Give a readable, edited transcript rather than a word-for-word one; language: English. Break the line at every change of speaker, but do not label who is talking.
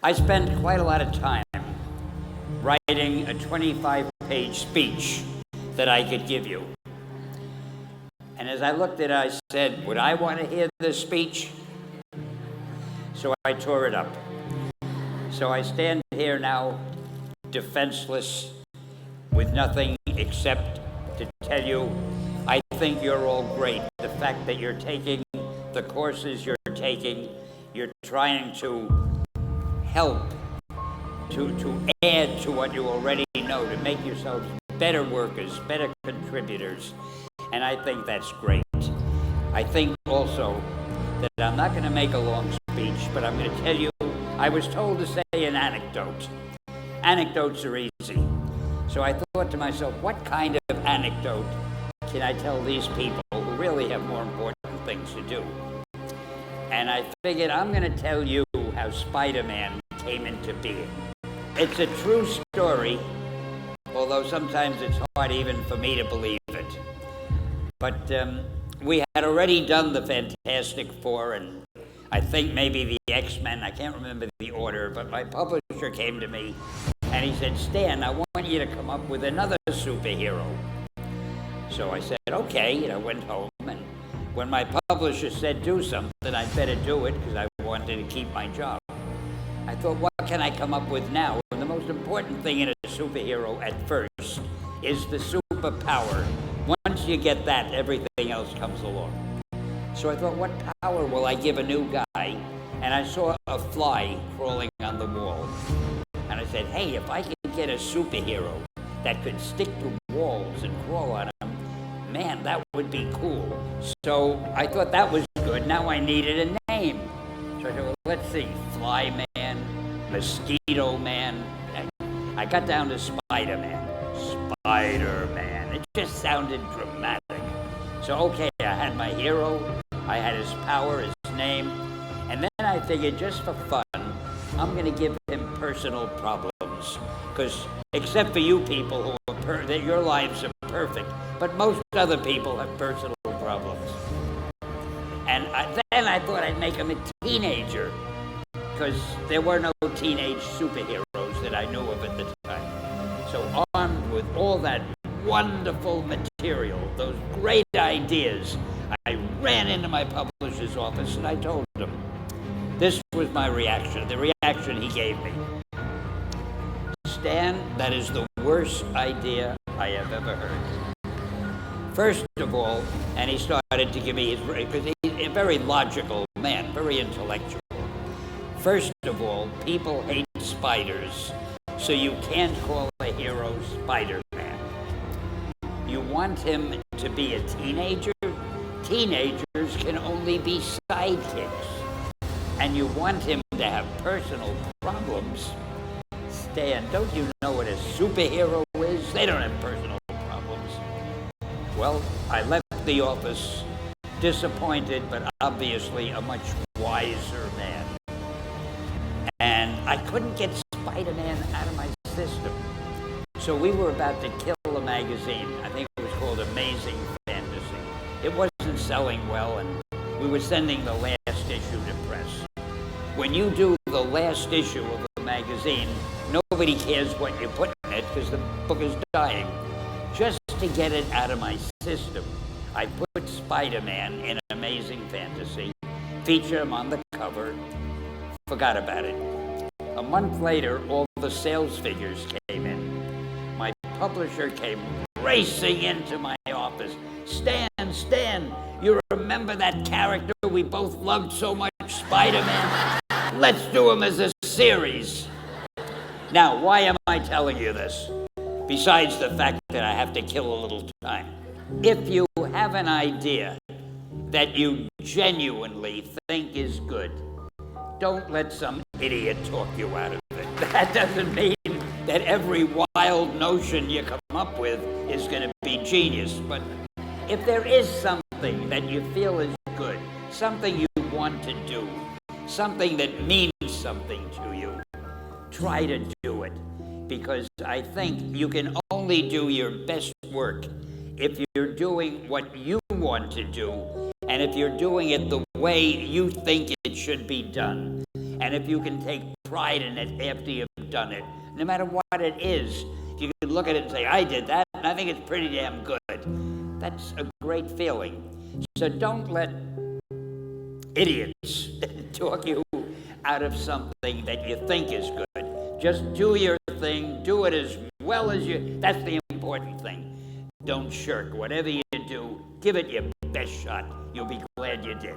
I spent quite a lot of time writing a 25-page speech that I could give you. And as I looked at it, I said, would I want to hear this speech? So I tore it up. So I stand here now, defenseless, with nothing except to tell you, I think you're all great. The fact that you're taking the courses you're taking, you're trying to help, to add to what you already know, to make yourselves better workers, better contributors. And I think that's great. I think also that I'm not going to make a long speech, but I'm going to tell you, I was told to say an anecdote. Anecdotes are easy. So I thought to myself, what kind of anecdote can I tell these people who really have more important things to do? And I figured I'm going to tell you how Spider-Man came into being. It's a true story, although sometimes it's hard even for me to believe it. But we had already done the Fantastic Four, and I think maybe the X-Men, I can't remember the order, but my publisher came to me and he said, Stan, I want you to come up with another superhero. So I said, okay, and I went home, and when my publisher said do something, I'd better do it because I wanted to keep my job. I thought, what can I come up with now? And the most important thing in a superhero at first is the superpower. Once you get that, everything else comes along. So I thought, what power will I give a new guy? And I saw a fly crawling on the wall. And I said, hey, if I could get a superhero that could stick to walls and crawl on them, man, that would be cool. So I thought that was good. Now I needed a name. So I said, well, let's see, Fly Man, Mosquito Man. I got down to Spider-Man. Spider-Man. It just sounded dramatic. So, okay, I had my hero, I had his power, his name, and then I figured just for fun, I'm going to give him personal problems. Because except for you people who are that your lives are perfect, but most other people have personal problems. And then I thought I'd make him a teenager, because there were no teenage superheroes that I knew of at the time. So armed with all that wonderful material, those great ideas, I ran into my publisher's office and I told him. This was my reaction, the reaction he gave me. Stan, that is the worst idea I have ever heard. First of all, and he started to give me his, because he's a very logical man, very intellectual. First of all, people hate spiders, so you can't call a hero Spider-Man. You want him to be a teenager? Teenagers can only be sidekicks. And you want him to have personal problems? Stan, don't you know what a superhero is? They don't have personal problems. Well, I left the office disappointed, but obviously a much wiser man. And I couldn't get Spider-Man out of my system. So we were about to kill a magazine. I think it was called Amazing Fantasy. It wasn't selling well, and we were sending the last issue to press. When you do the last issue of a magazine, nobody cares what you put in it because the book is dying. Just to get it out of my system, I put Spider-Man in Amazing Fantasy, featured him on the cover, forgot about it. A month later, all the sales figures came in. My publisher came racing into my office. Stan, you remember that character we both loved so much, Spider-Man? Let's do him as a series. Now, why am I telling you this? Besides the fact that I have to kill a little time. If you have an idea that you genuinely think is good, don't let some idiot talk you out of it. That doesn't mean that every wild notion you come up with is going to be genius. But if there is something that you feel is good, something you want to do, something that means something to you, try to do it. Because I think you can only do your best work if you're doing what you want to do, and if you're doing it the way you think it should be done, and if you can take pride in it after you've done it. No matter what it is, if you can look at it and say, I did that, and I think it's pretty damn good. That's a great feeling. So don't let idiots talk you out of something that you think is good. Just do your thing, do it as well as you, that's the important thing. Don't shirk. Whatever you do, give it your best shot. You'll be glad you did.